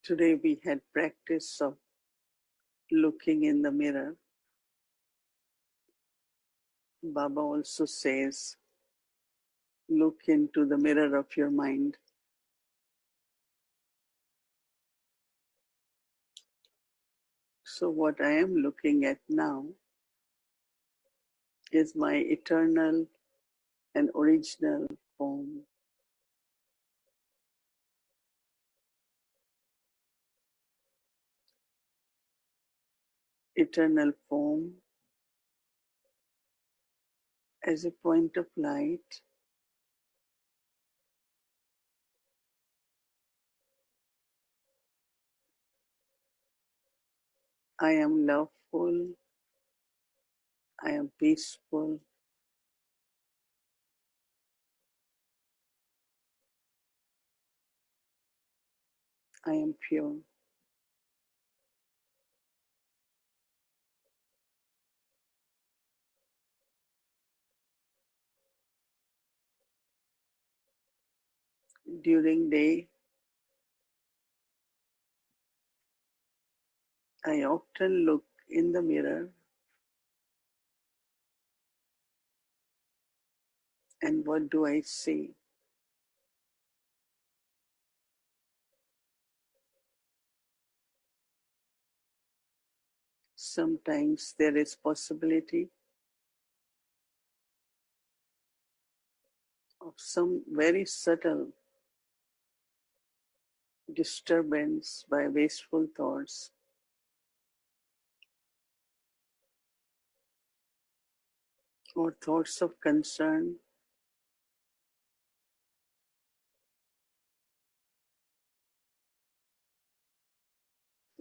Today we had practice of looking in the mirror. Baba also says, look into the mirror of your mind. So what I am looking at now is my eternal and original form. Eternal form as a point of light. I am loveful. I am peaceful. I am pure. During day, I often look in the mirror and what do I see? Sometimes there is possibility of some very subtle disturbance by wasteful thoughts or thoughts of concern.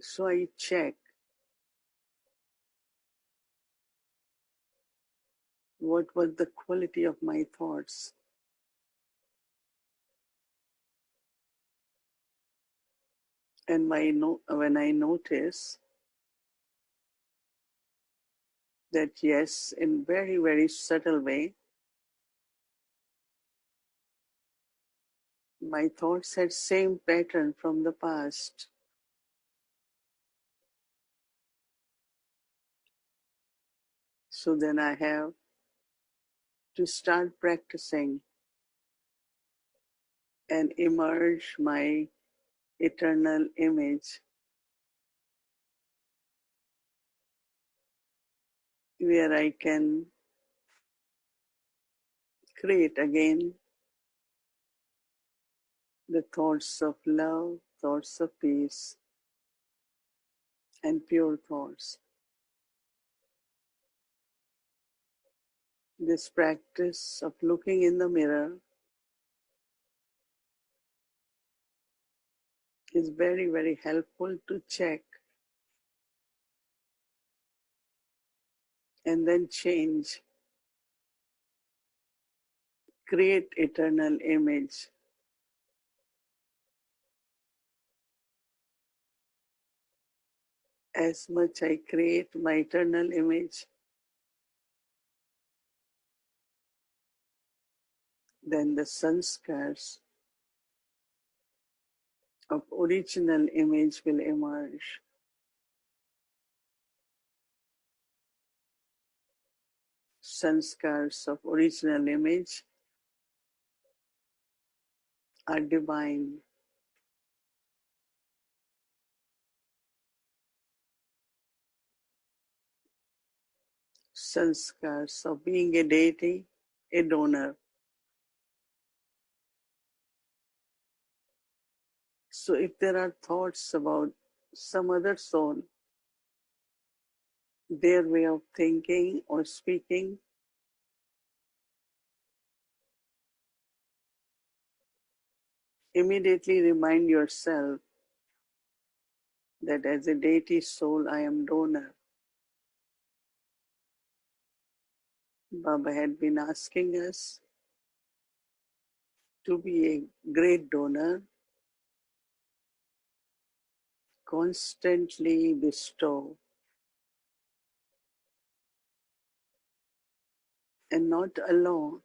So I check what was the quality of my thoughts. And when I notice that yes, in very, very subtle way, my thoughts had same pattern from the past. So then I have to start practicing and emerge my eternal image where I can create again the thoughts of love, thoughts of peace, and pure thoughts. This practice of looking in the mirror is very, very helpful to check and then change, create eternal image. As much I create my eternal image, then the sanskars of original image will emerge. Sanskars of original image are divine. Sanskars of being a deity, a donor. So if there are thoughts about some other soul, their way of thinking or speaking, immediately remind yourself that as a deity soul, I am donor. Baba had been asking us to be a great donor, constantly bestow, and not allow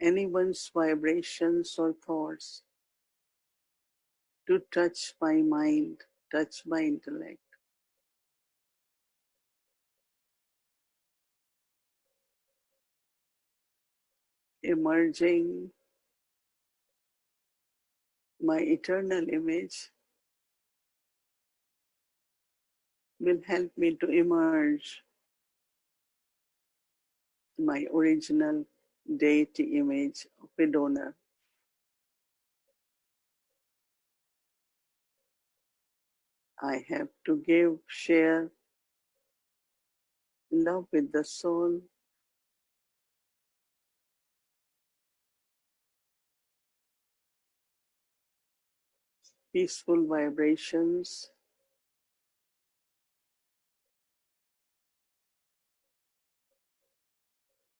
anyone's vibrations or thoughts to touch my mind, touch my intellect, emerging my eternal image will help me to emerge my original deity image of a donor. I have to give, share love with the soul, peaceful vibrations,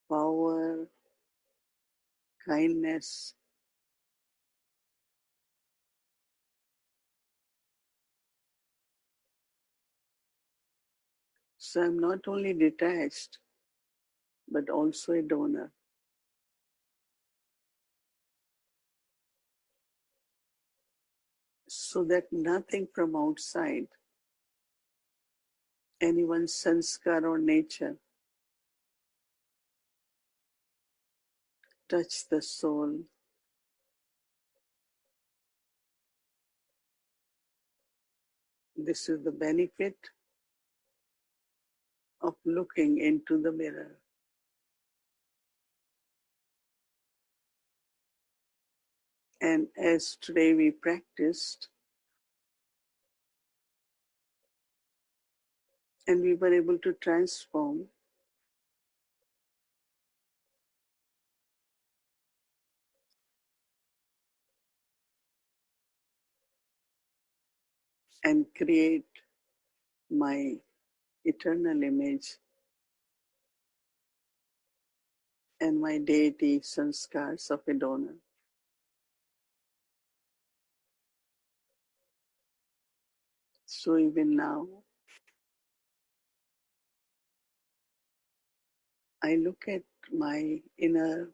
power, kindness. So I'm not only detached, but also a donor. So that nothing from outside, anyone's sanskar or nature, touch the soul. This is the benefit of looking into the mirror. And as today we practiced, and we were able to transform and create my eternal image and my deity sanskars of a donor. So even now, I look at my inner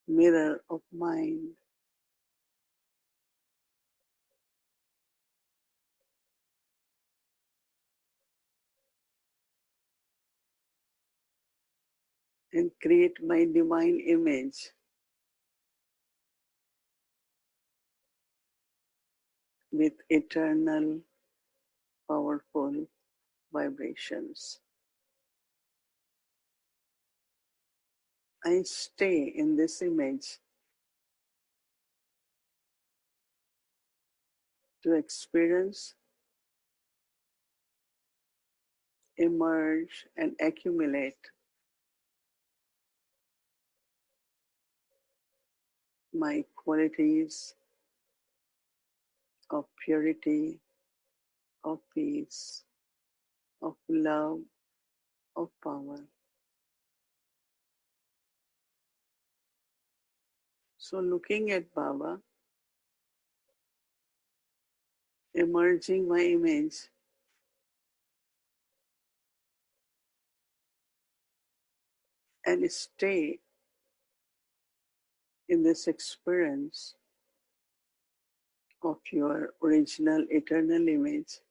mirror of mind and create my divine image with eternal, powerful vibrations. I stay in this image to experience, emerge, and accumulate my qualities of purity, of peace, of love, of power. So looking at Baba, emerging my image, and stay in this experience of your original eternal image.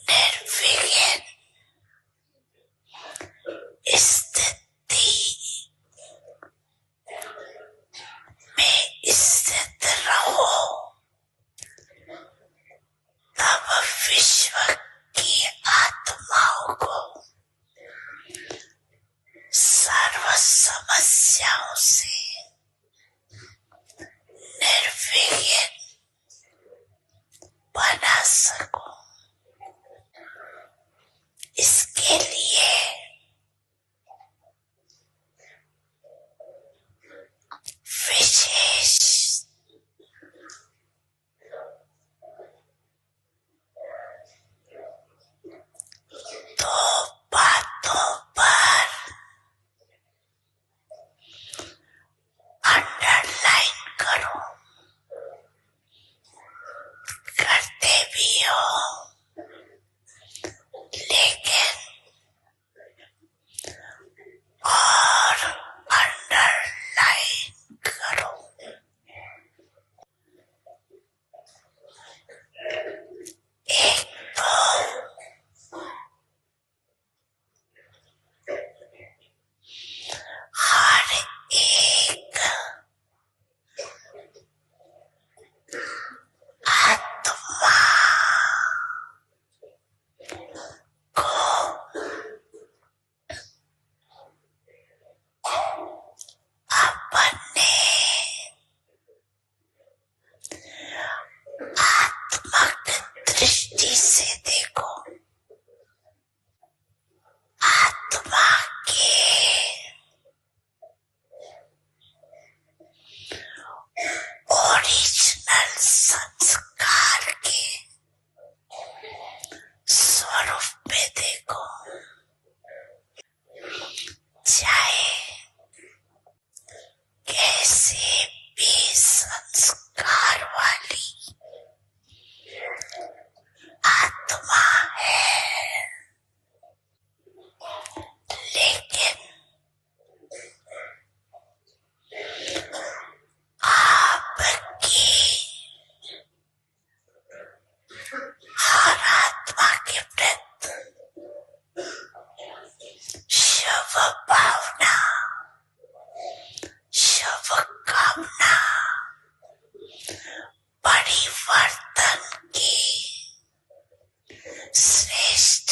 निर्विघ्न स्थिति में स्थित रहो, तब विश्व की आत्माओं को सर्व समस्याओं से निर्विघ्न बना सको। इसके लिए विशेष दो बातों पर अंडरलाइन करो, करते भी हो, लेकिन और अंडरलाइन करो। एक तो हर एक आत्मा को अपने आत्मक दृष्टि से देखो। आत्मा के ओरिजिनल संस्कार के स्वरूप में देखो। चाहे कैसे भी संस्कार वाली आत्मा है, लेकिन आपकी हर आत्मा के प्रति शुभ भावना, शुभ कामना, परिवर्तन की श्रेष्ठ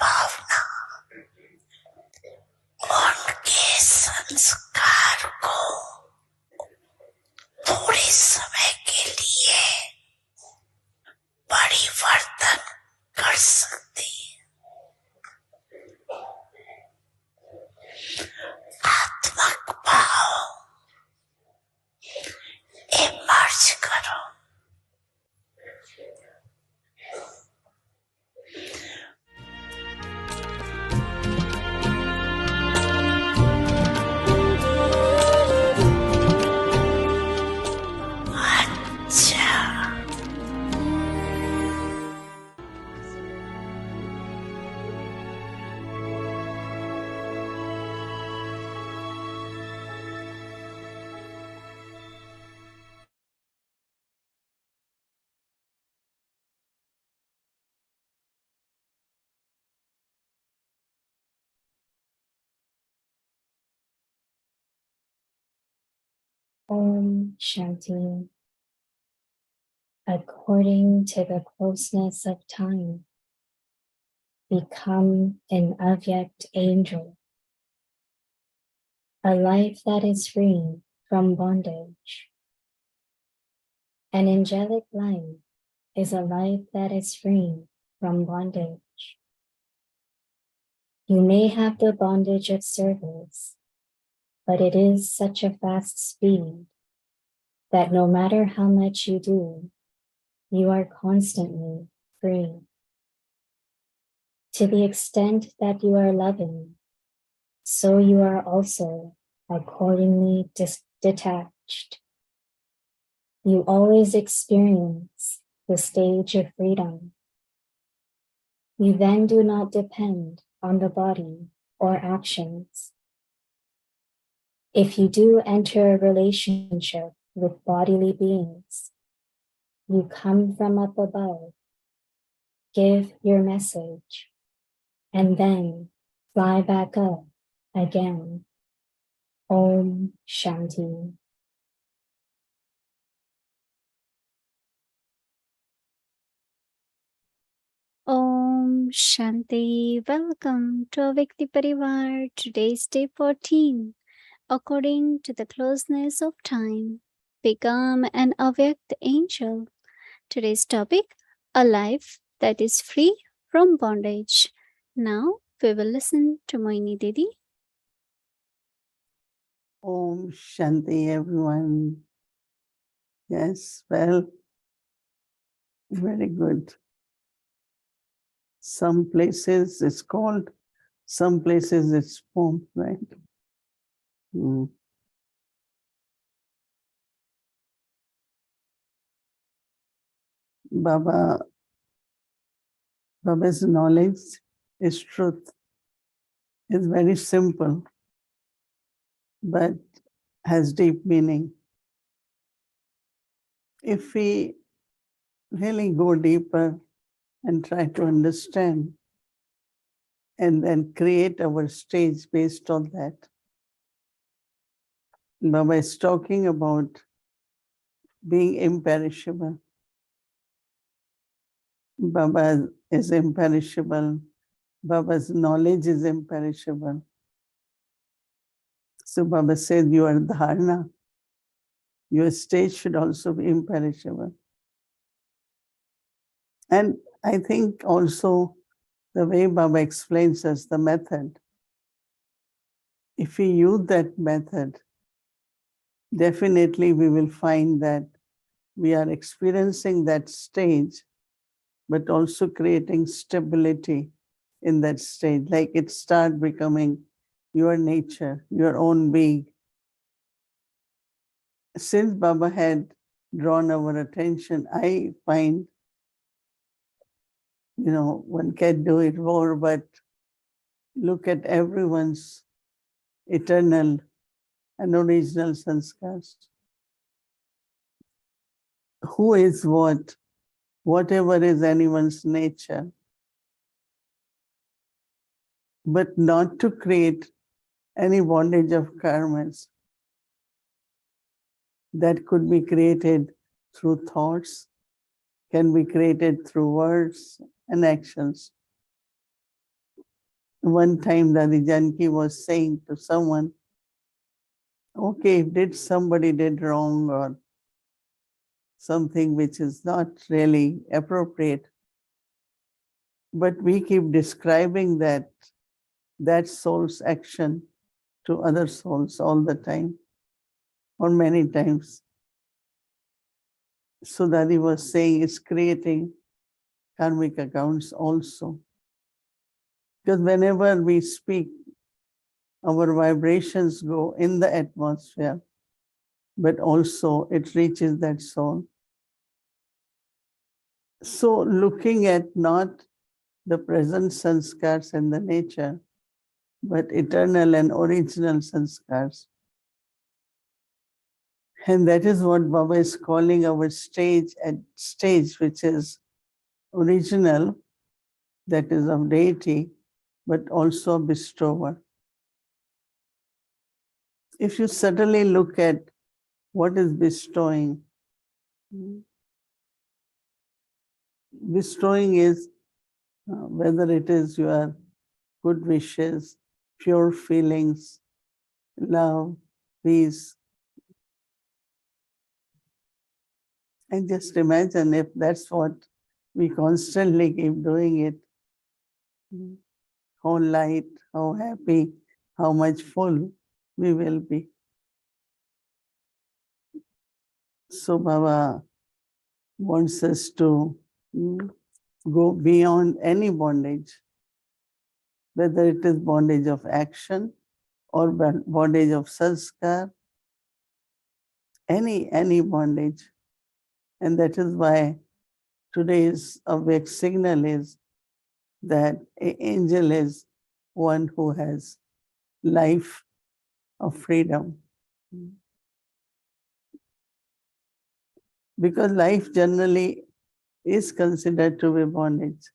भावना उनके संस्कार को थोड़े समय के लिए परिवर्तन कर सकती है। आत्मक भाव इमर्ज करो। अच्छा, Om Shanti. According to the closeness of time, become an Avyakti angel, a life that is free from bondage. An angelic life is a life that is free from bondage. You may have the bondage of service, but it is such a fast speed that no matter how much you do, you are constantly free. To the extent that you are loving, so you are also accordingly detached. You always experience the stage of freedom. You then do not depend on the body or actions. If you do enter a relationship with bodily beings, You come from up above, give your message, and then fly back up again. Om Shanti. Om Shanti. Welcome to Avyakti Parivar. Today's day 14. According to the closeness of time, become an Avyakt angel. Today's topic, a life that is free from bondage. Now we will listen to Mohini Didi. Om Shanti, everyone. Yes, well, very good. Some places it's called, some places it's poem, right? Baba's knowledge is truth. It's very simple, but has deep meaning. If we really go deeper and try to understand and then create our stage based on that, Baba is talking about being imperishable. Baba is imperishable. Baba's knowledge is imperishable. So Baba said, you are dharana. Your stage should also be imperishable. And I think also the way Baba explains us the method, if we use that method, definitely we will find that we are experiencing that stage, but also creating stability in that stage. Like it start becoming your nature, your own being. Since Baba had drawn our attention, I find, one can do it more, but look at everyone's eternal and original sanskars. Who is what? Whatever is anyone's nature. But not to create any bondage of karmas that could be created through thoughts, can be created through words and actions. One time Dadi Janki was saying to someone, okay, somebody did wrong or something which is not really appropriate, but we keep describing that soul's action to other souls all the time or many times. So Dadi was saying it's creating karmic accounts also. Because whenever we speak, our vibrations go in the atmosphere, but also it reaches that soul. So looking at not the present sanskars and the nature, but eternal and original sanskars. And that is what Baba is calling our stage, which is original, that is of deity, but also a bestower. If you subtly look at what is bestowing, bestowing is whether it is your good wishes, pure feelings, love, peace. And just imagine if that's what we constantly keep doing it, how light, how happy, how much full we will be. So Baba wants us to go beyond any bondage, whether it is bondage of action or bondage of sanskar, any bondage. And that is why today's Avyakt signal is that an angel is one who has life of freedom. Because life generally is considered to be bondage.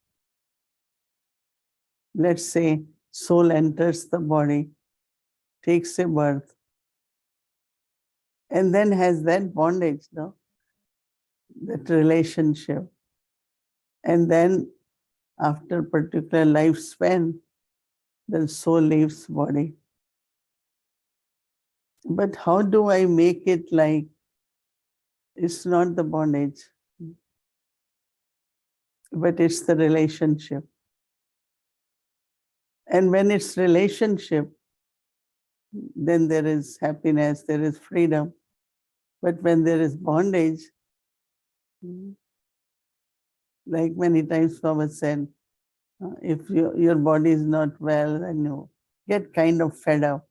Let's say soul enters the body, takes a birth, and then has that bondage, no? That relationship. And then after particular lifespan, the soul leaves body. But how do I make it like it's not the bondage, but it's the relationship? And when it's relationship, then there is happiness, there is freedom. But when there is bondage, like many times Baba said, if your body is not well, then you get kind of fed up.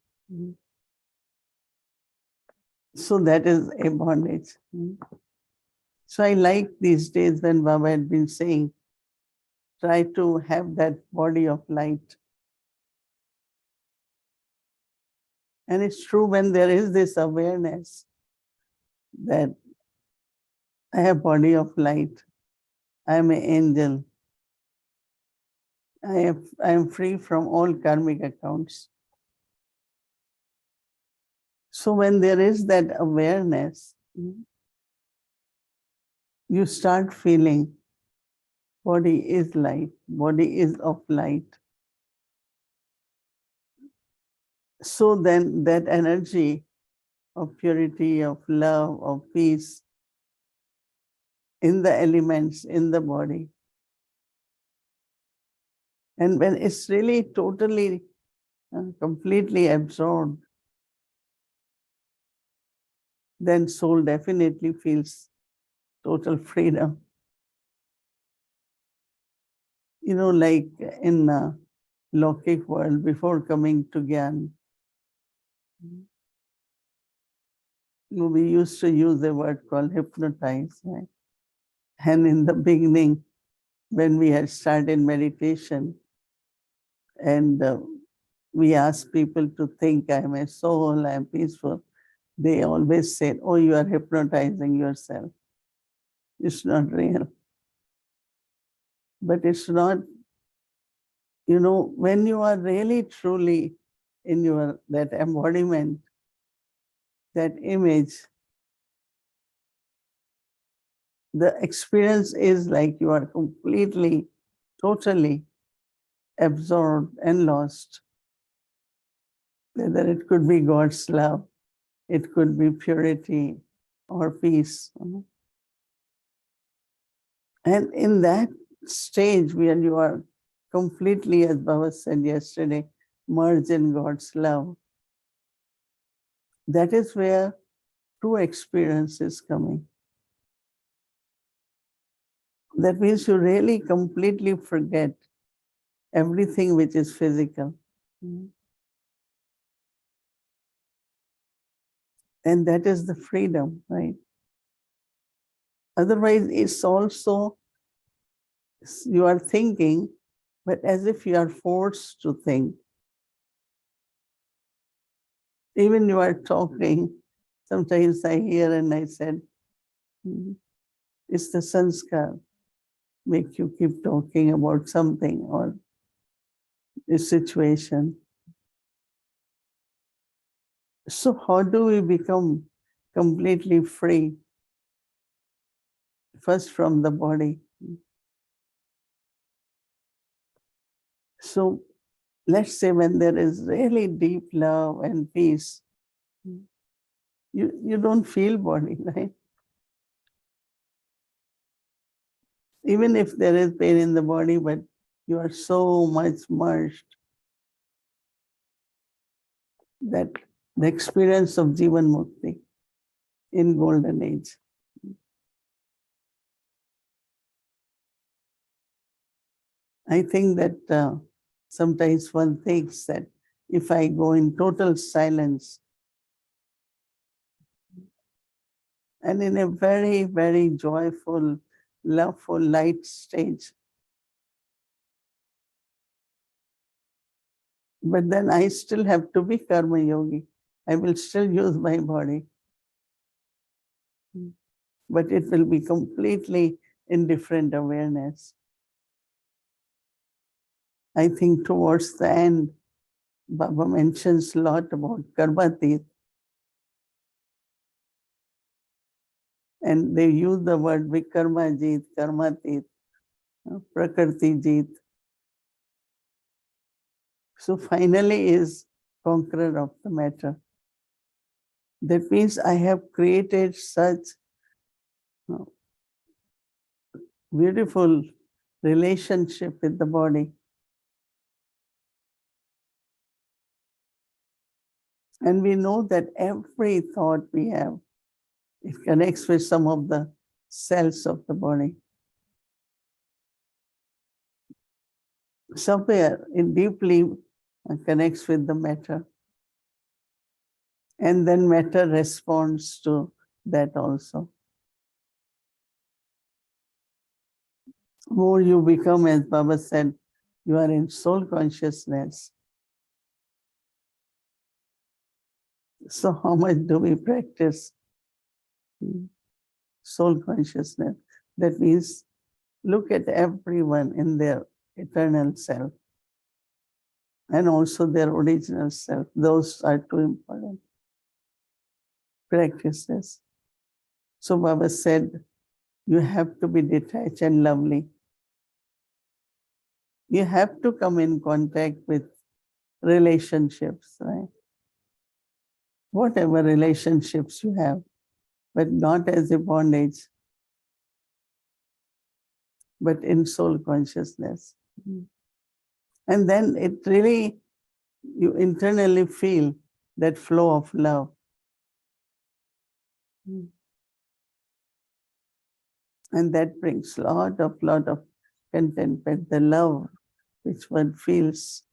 So that is a bondage. So I like these days when Baba had been saying, try to have that body of light. And it's true when there is this awareness that I have body of light, I am an angel, I am free from all karmic accounts. So when there is that awareness, you start feeling body is light, body is of light. So then that energy of purity, of love, of peace in the elements, in the body. And when it's really totally, completely absorbed, then soul definitely feels total freedom. You know, like in Lokik world, before coming to Gyan, we used to use a word called hypnotize, right? And in the beginning, when we had started meditation, and we asked people to think I'm a soul, I'm peaceful, they always said, oh, you are hypnotizing yourself. It's not real. But it's not, you know, when you are really truly in your that embodiment, that image, the experience is like you are completely, totally absorbed and lost. Whether it could be God's love, it could be purity or peace. And in that stage where you are completely, as Baba said yesterday, merged in God's love, that is where true experience is coming. That means you really completely forget everything which is physical. And that is the freedom, right? Otherwise, it's also, you are thinking, but as if you are forced to think. Even you are talking, sometimes I hear and I said, it's the sanskar, make you keep talking about something or a situation. So how do we become completely free? First from the body. So let's say when there is really deep love and peace, you don't feel body, right? Even if there is pain in the body, but you are so much merged that the experience of Jivan Mukti in golden age. I think that sometimes one thinks that if I go in total silence and in a very, very joyful, loveful, light stage, but then I still have to be karma yogi. I will still use my body. but it will be completely in different awareness. I think towards the end, Baba mentions a lot about karmatit. And they use the word vikarmajit, karmatit, prakartijit. So finally is conqueror of the matter. That means I have created such beautiful relationship with the body. And we know that every thought we have, it connects with some of the cells of the body. Somewhere it deeply connects with the matter. And then matter responds to that also. More you become, as Baba said, you are in soul consciousness. So how much do we practice soul consciousness? That means look at everyone in their eternal self and also their original self. Those are two important practices. So Baba said, you have to be detached and lovely. You have to come in contact with relationships, right? Whatever relationships you have, but not as a bondage, but in soul consciousness. And then it really, you internally feel that flow of love. And that brings lot of contentment, the love which one feels.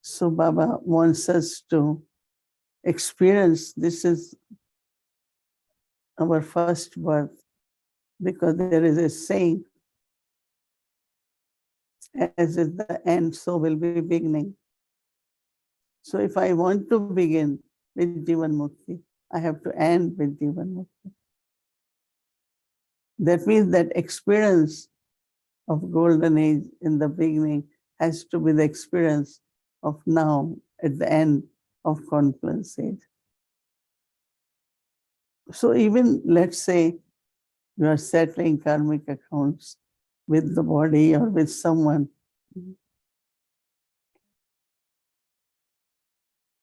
So Baba wants us to experience, this is our first birth, because there is a saying, as is the end, so will be beginning. So if I want to begin with Jivan Mukti, I have to end with Jivan Mukti. That means that experience of golden age in the beginning has to be the experience of now at the end of confluence age. So even let's say you are settling karmic accounts with the body or with someone,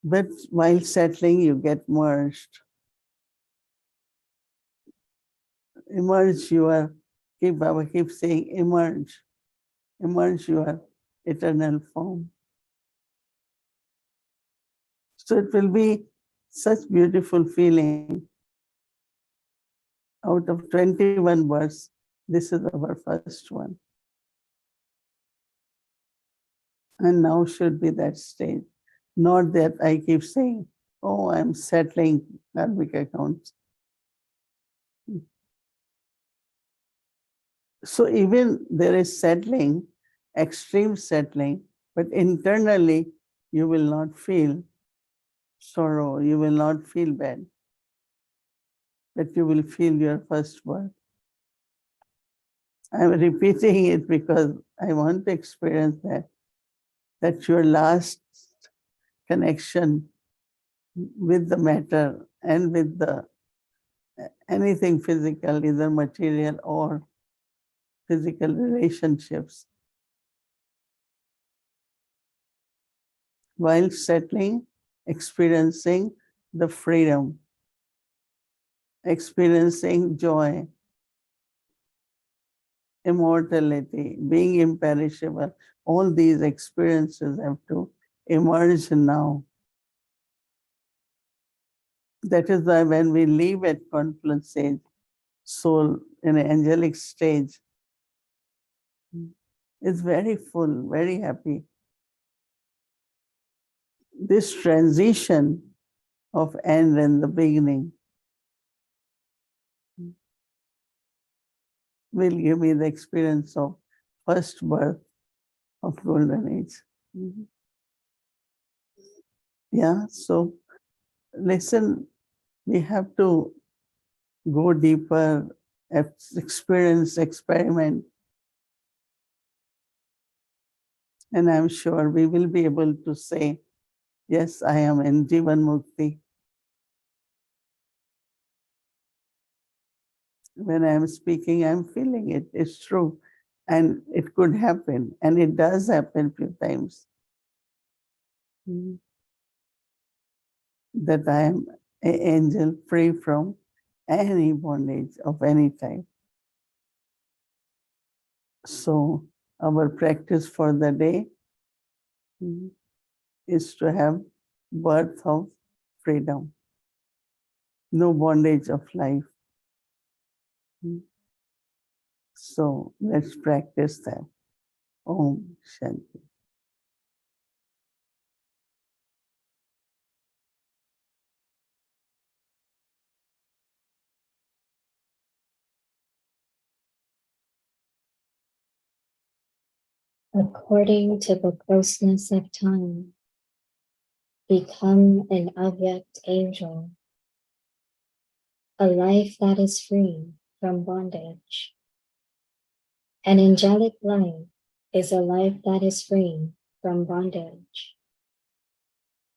but while settling you get merged. Emerge your, Baba keeps saying emerge your eternal form. So it will be such beautiful feeling. Out of 21 births, this is our first one. And now should be that stage. Not that I keep saying, oh, I'm settling karmic accounts. So even there is settling, extreme settling, but internally you will not feel sorrow, you will not feel bad, but you will feel your first birth. I'm repeating it because I want to experience that your last connection with the matter and with the anything physical, either material or physical relationships. While settling, experiencing the freedom, experiencing joy, immortality, being imperishable, all these experiences have to emerge now. That is why when we leave at confluence stage, soul in an angelic stage is very full, very happy. This transition of end and the beginning will give me the experience of first birth of golden age. Yeah, so listen We have to go deeper, experience, experiment. And I'm sure we will be able to say, yes, I am in Jivan Mukti. When I'm speaking, I'm feeling it. It's true. And it could happen. And it does happen few times. That I am an angel free from any bondage of any type. So our practice for the day is to have birth of freedom, no bondage of life. So let's practice that. Om Shanti. According to the closeness of time, become an Avyakti angel, a life that is free from bondage. An angelic life is a life that is free from bondage.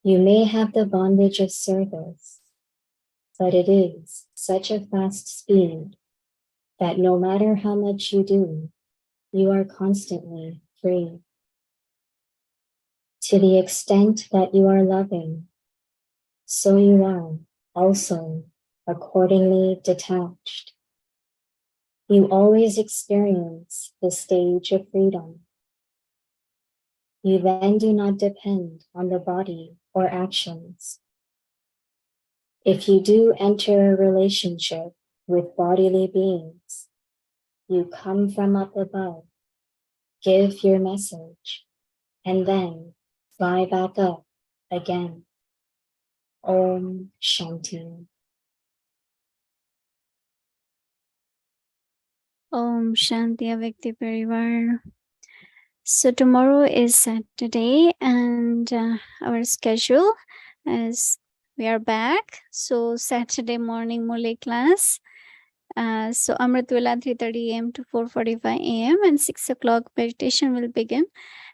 You may have the bondage of service, but it is such a fast speed that no matter how much you do, you are constantly free. To the extent that you are loving, so you are also accordingly detached. You always experience the stage of freedom. You then do not depend on the body or actions. If you do enter a relationship with bodily beings, you come from up above, give your message, and then fly back up again. Om Shanti. Om Shanti Avyakti Parivar. So tomorrow is Saturday and our schedule is we are back. So Saturday morning Murli class. So Amritwala 3:30 a.m. to 4:45 a.m. and 6 o'clock meditation will begin.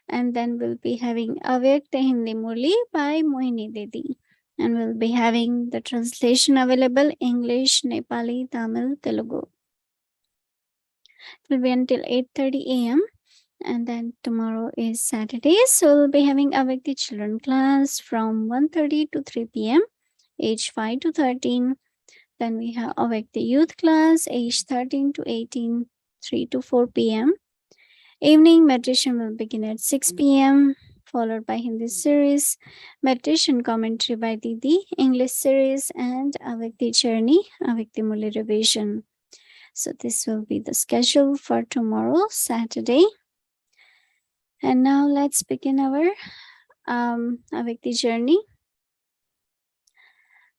And then we'll be having Avyakti Hindi Murli by Mohini Didi. And we'll be having the translation available English, Nepali, Tamil, Telugu. It will be until 8:30 a.m. And then tomorrow is Saturday. So we'll be having Avyakti children class from 1:30 to 3 p.m. age 5 to 13. Then we have Avyakti youth class age 13 to 18, 3 to 4 p.m. Evening meditation will begin at 6 p.m. followed by Hindi series, meditation commentary by Didi, English series, and Avyakti journey, Avyakti Murli revision. So this will be the schedule for tomorrow, Saturday. And now let's begin our Avyakti journey.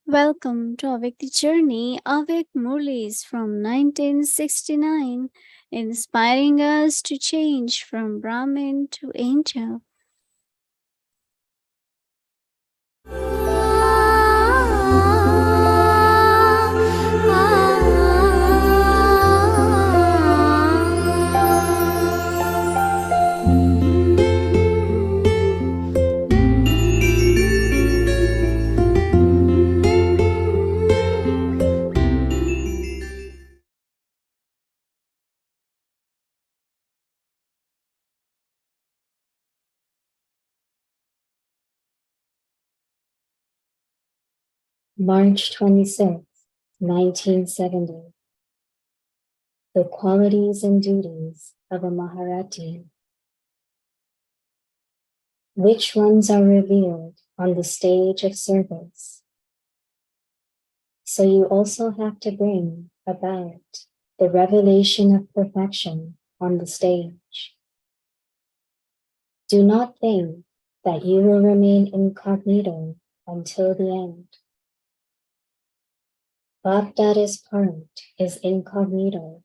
Welcome to Avyakti journey, Avyakti Murlis from 1969, inspiring us to change from Brahmin to angel. March 26, 1970. The qualities and duties of a Maharati. Which ones are revealed on the stage of service? So you also have to bring about the revelation of perfection on the stage. Do not think that you will remain incognito until the end. Bapdada's part is incognito,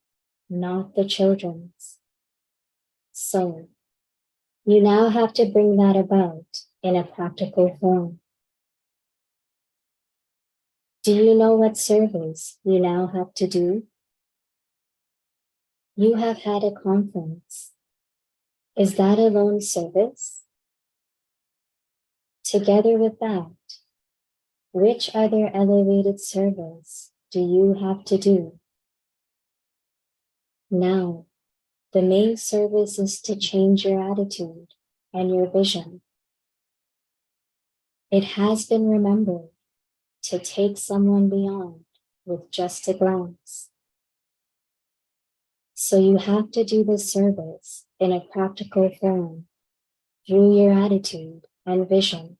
not the children's. So, you now have to bring that about in a practical form. Do you know what service you now have to do? You have had a conference. Is that alone service? Together with that, which other elevated service do you have to do? Now, the main service is to change your attitude and your vision. It has been remembered to take someone beyond with just a glance. So you have to do this service in a practical form through your attitude and vision.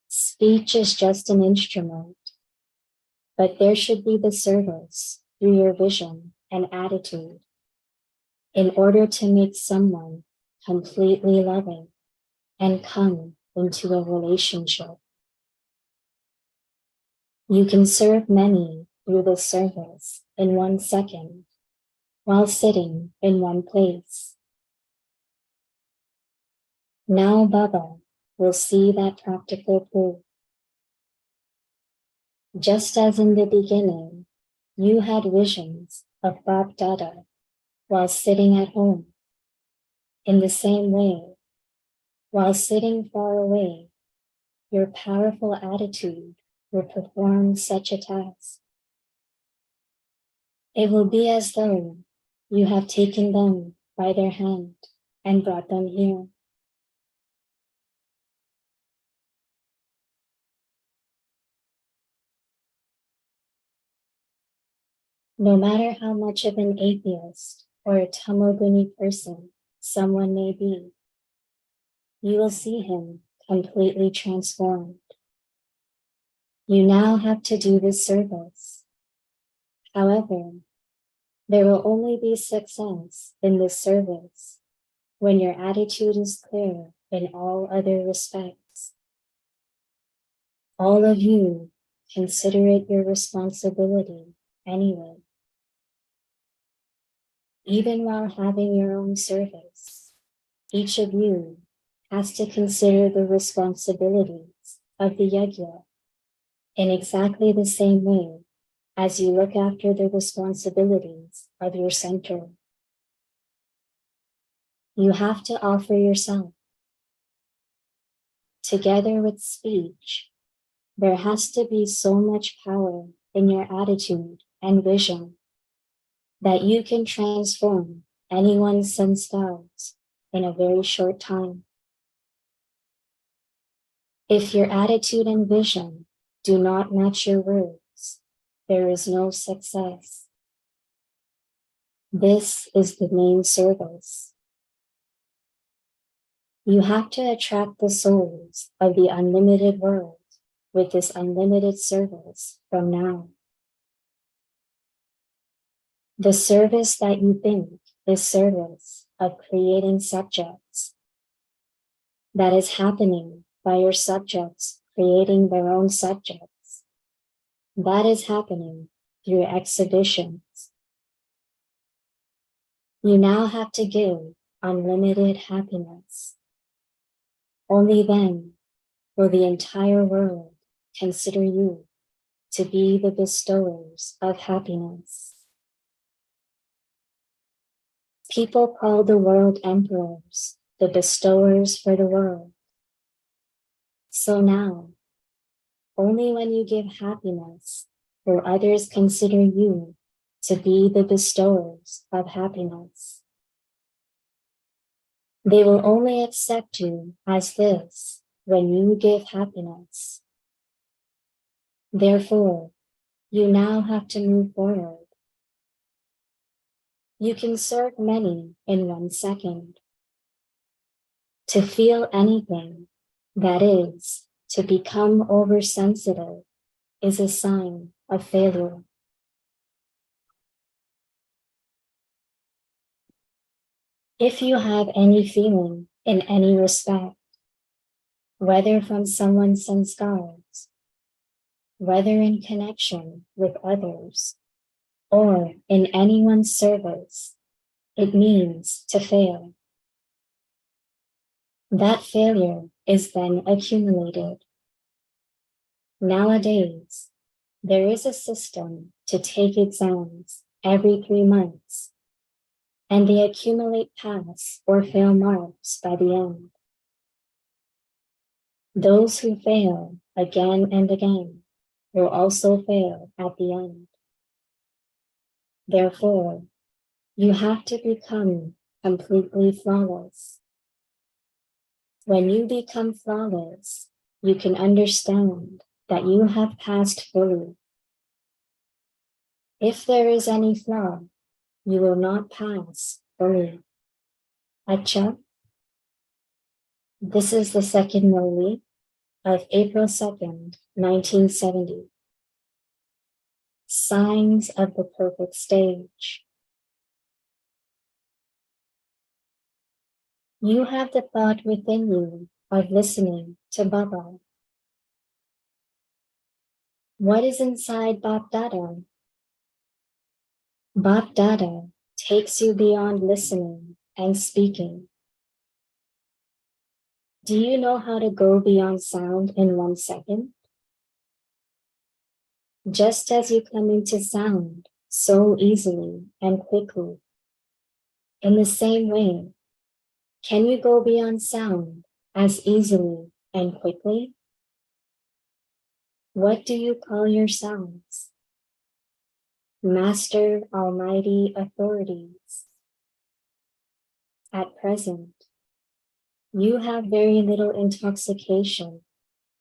Speech is just an instrument, but there should be the service through your vision and attitude in order to make someone completely loving and come into a relationship. You can serve many through this service in 1 second while sitting in one place. Now Baba will see that practical proof. Just as in the beginning, you had visions of Bab Dada while sitting at home. In the same way, while sitting far away, your powerful attitude will perform such a task. It will be as though you have taken them by their hand and brought them here. No matter how much of an atheist or a tamoguni person someone may be, you will see him completely transformed. You now have to do this service. However, there will only be success in this service when your attitude is clear in all other respects. All of you consider it your responsibility anyway. Even while having your own service, each of you has to consider the responsibilities of the yajna in exactly the same way as you look after the responsibilities of your center. You have to offer yourself. Together with speech, there has to be so much power in your attitude and vision that you can transform anyone's sanskars in a very short time. If your attitude and vision do not match your words, there is no success. This is the main service. You have to attract the souls of the unlimited world with this unlimited service from now. The service that you think is service of creating subjects, that is happening by your subjects creating their own subjects, that is happening through exhibitions. You now have to give unlimited happiness. Only then will the entire world consider you to be the bestowers of happiness. People call the world emperors, the bestowers for the world. So now, only when you give happiness will others consider you to be the bestowers of happiness. They will only accept you as this when you give happiness. Therefore, you now have to move forward. You can serve many in 1 second. To feel anything, that is, to become oversensitive, is a sign of failure. If you have any feeling in any respect, whether from someone's sanskars, whether in connection with others, or in anyone's service, it means to fail. That failure is then accumulated. Nowadays, there is a system to take exams every 3 months, and they accumulate pass or fail marks by the end. Those who fail again and again will also fail at the end. Therefore, you have to become completely flawless. When you become flawless, you can understand that you have passed fully. If there is any flaw, you will not pass fully. Acha. This is the second Murli of April 2nd, 1970. Signs of the perfect stage. You have the thought within you of listening to Baba. What is inside Bap Dada? Bap Dada takes you beyond listening and speaking. Do you know how to go beyond sound in 1 second? Just as you come into sound so easily and quickly, in the same way, can you go beyond sound as easily and quickly? What do you call yourselves? Master Almighty Authorities. At present, you have very little intoxication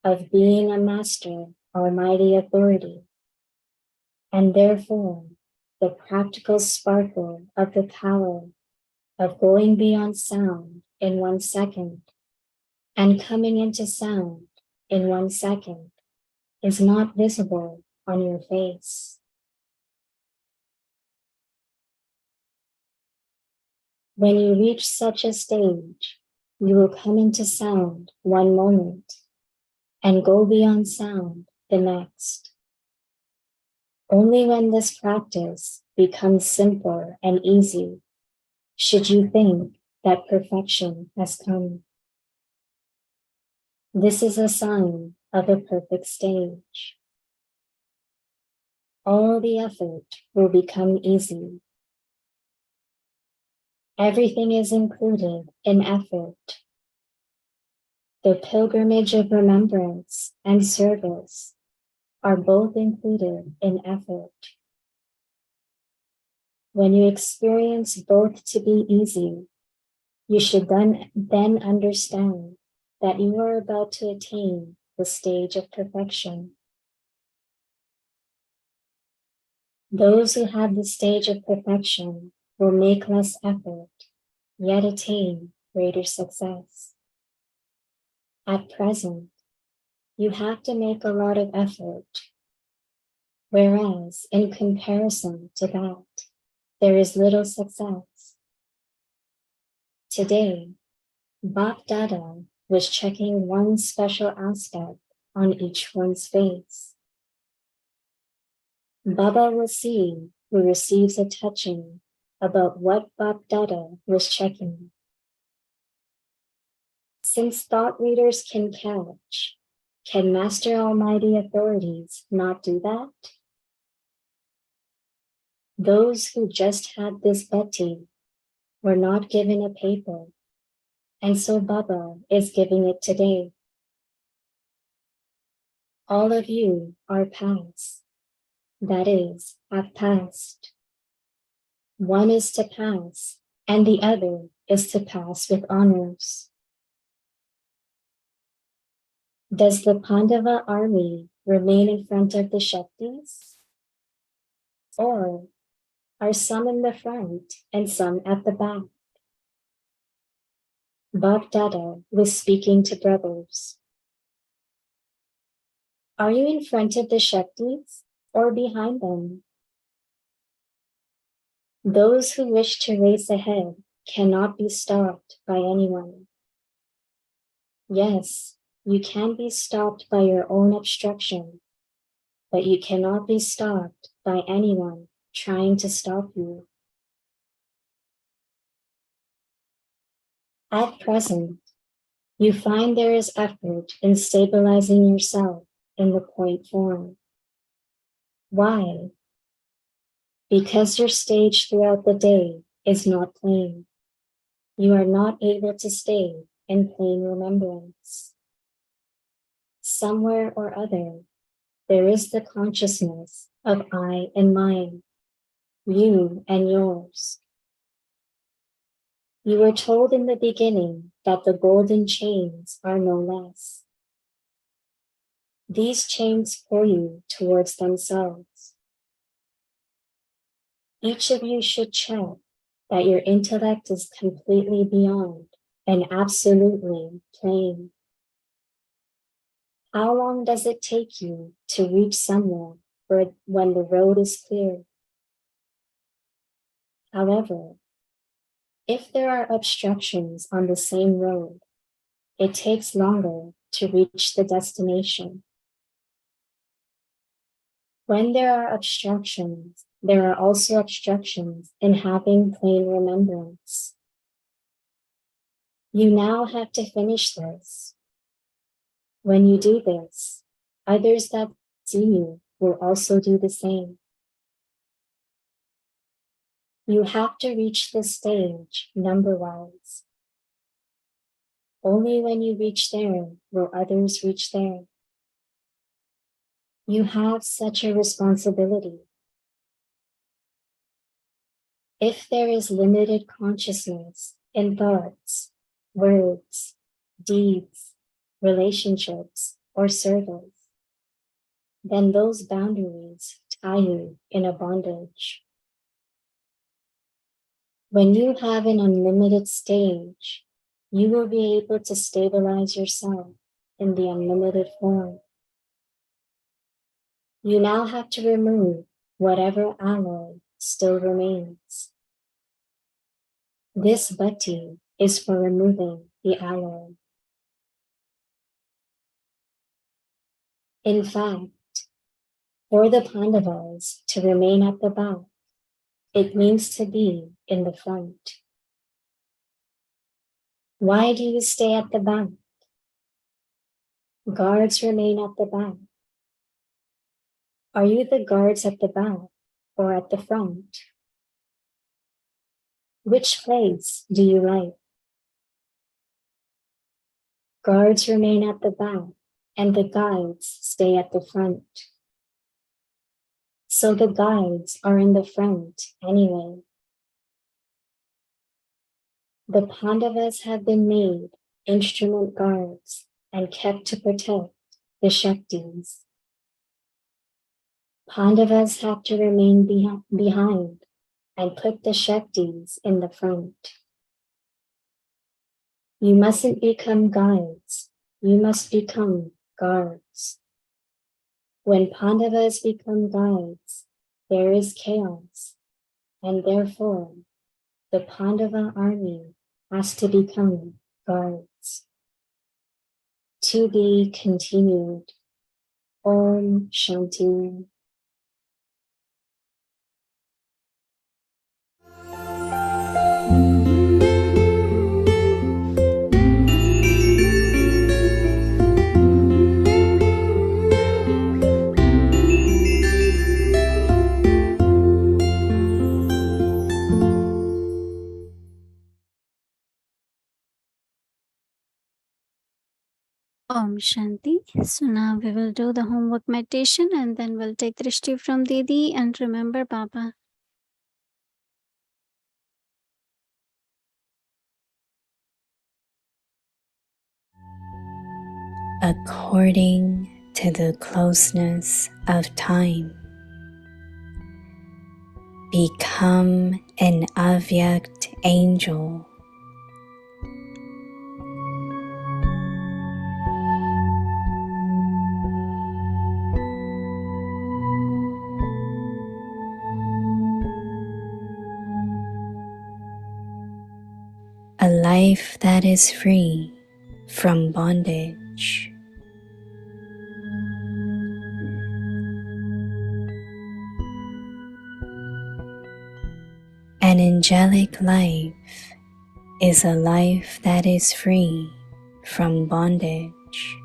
of being a Master Almighty Authority, and therefore the practical sparkle of the power of going beyond sound in 1 second and coming into sound in 1 second is not visible on your face. When you reach such a stage, you will come into sound 1 moment and go beyond sound the next. Only when this practice becomes simpler and easy should you think that perfection has come. This is a sign of a perfect stage. All the effort will become easy. Everything is included in effort. The pilgrimage of remembrance and service are both included in effort. When you experience both to be easy, you should then understand that you are about to attain the stage of perfection. Those who have the stage of perfection will make less effort, yet attain greater success. At present, you have to make a lot of effort, whereas in comparison to that, there is little success. Today, Bap Dada was checking one special aspect on each one's face. Baba will see who receives a touching about what Bap Dada was checking. Since thought readers can catch, can Master Almighty Authorities not do that? Those who just had this bhakti were not given a paper, and so Baba is giving it today. All of you are past, that is, have passed. One is to pass, and the other is to pass with honors. Does the Pandava army remain in front of the Shaktis? Or are some in the front and some at the back? Bap Dada was speaking to brothers. Are you in front of the Shaktis or behind them? Those who wish to race ahead cannot be stopped by anyone. Yes, you can be stopped by your own obstruction, but you cannot be stopped by anyone trying to stop you. At present, you find there is effort in stabilizing yourself in the point form. Why? Because your stage throughout the day is not plain. You are not able to stay in plain remembrance. Somewhere or other, there is the consciousness of I and mine, you and yours. You were told in the beginning that the golden chains are no less. These chains pull you towards themselves. Each of you should check that your intellect is completely beyond and absolutely plain. How long does it take you to reach somewhere when the road is clear? However, if there are obstructions on the same road, it takes longer to reach the destination. When there are obstructions, there are also obstructions in having plain remembrance. You now have to finish this. When you do this, others that see you will also do the same. You have to reach this stage number-wise. Only when you reach there will others reach there. You have such a responsibility. If there is limited consciousness in thoughts, words, deeds, relationships, or service, then those boundaries tie you in a bondage. When you have an unlimited stage, you will be able to stabilize yourself in the unlimited form. You now have to remove whatever alloy still remains. This bhakti is for removing the alloy. In fact, for the Pandavas to remain at the back, it means to be in the front. Why do you stay at the back? Guards remain at the back. Are you the guards at the back or at the front? Which place do you like? Guards remain at the back and the guides stay at the front. So the guides are in the front anyway. The Pandavas have been made instrument guards and kept to protect the Shaktis. Pandavas have to remain behind and put the Shaktis in the front. You mustn't become guides, you must become guards. When Pandavas become guides, there is chaos, and therefore the Pandava army has to become guards. To be continued. Om Shanti. Om Shanti. So now we will do the homework meditation and then we'll take Drishti from Didi and remember Baba. According to the closeness of time, become an Avyakti angel. A life that is free from bondage. An angelic life is a life that is free from bondage.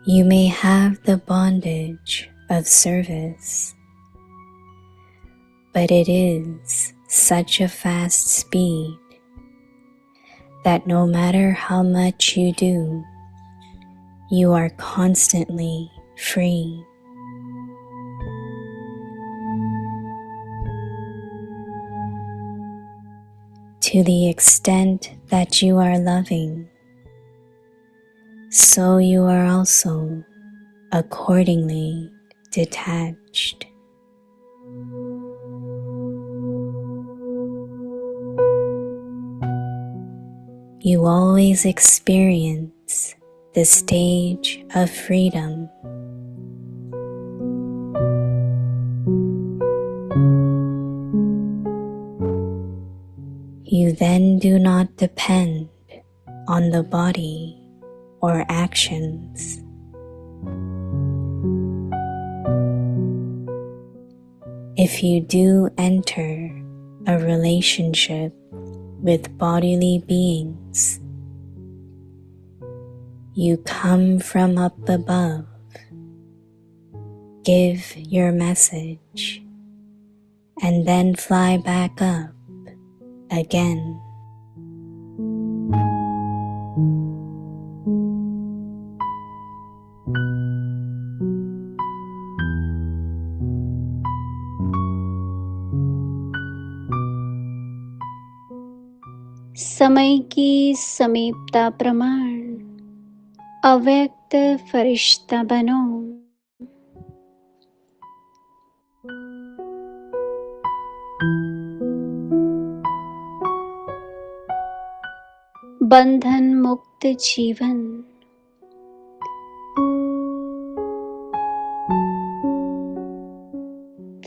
You may have the bondage of service, but it is such a fast speed that no matter how much you do, you are constantly free. To the extent that you are loving, so you are also accordingly detached. You always experience the stage of freedom. You then do not depend on the body or actions. If you do enter a relationship with bodily beings, you come from up above, give your message, and then fly back up again. समय की समीपता प्रमाण अव्यक्त फरिश्ता बनो। बंधन मुक्त जीवन,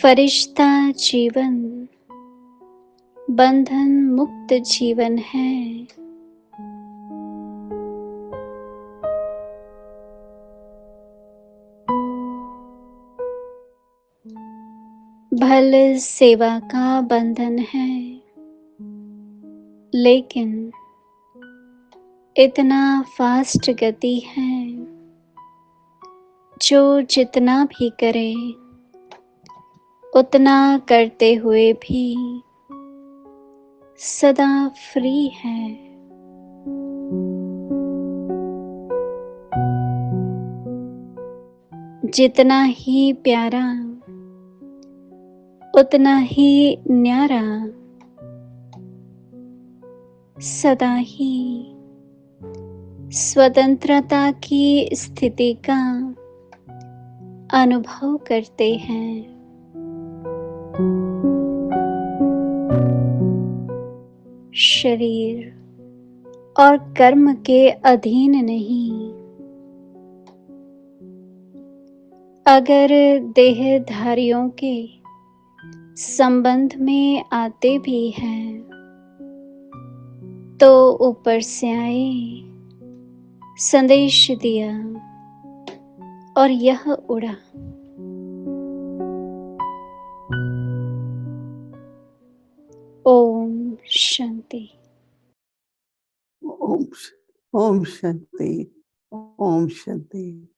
फरिश्ता जीवन बंधन मुक्त जीवन है। भल सेवा का बंधन है, लेकिन इतना फास्ट गति है, जो जितना भी करे उतना करते हुए भी सदा फ्री है। जितना ही प्यारा उतना ही न्यारा, सदा ही स्वतंत्रता की स्थिति का अनुभव करते हैं। शरीर और कर्म के अधीन नहीं। अगर देहधारियों के संबंध में आते भी हैं, तो ऊपर से आए, संदेश दिया और यह उड़ा। Om Shanti. Om, Om Shanti, Om Shanti.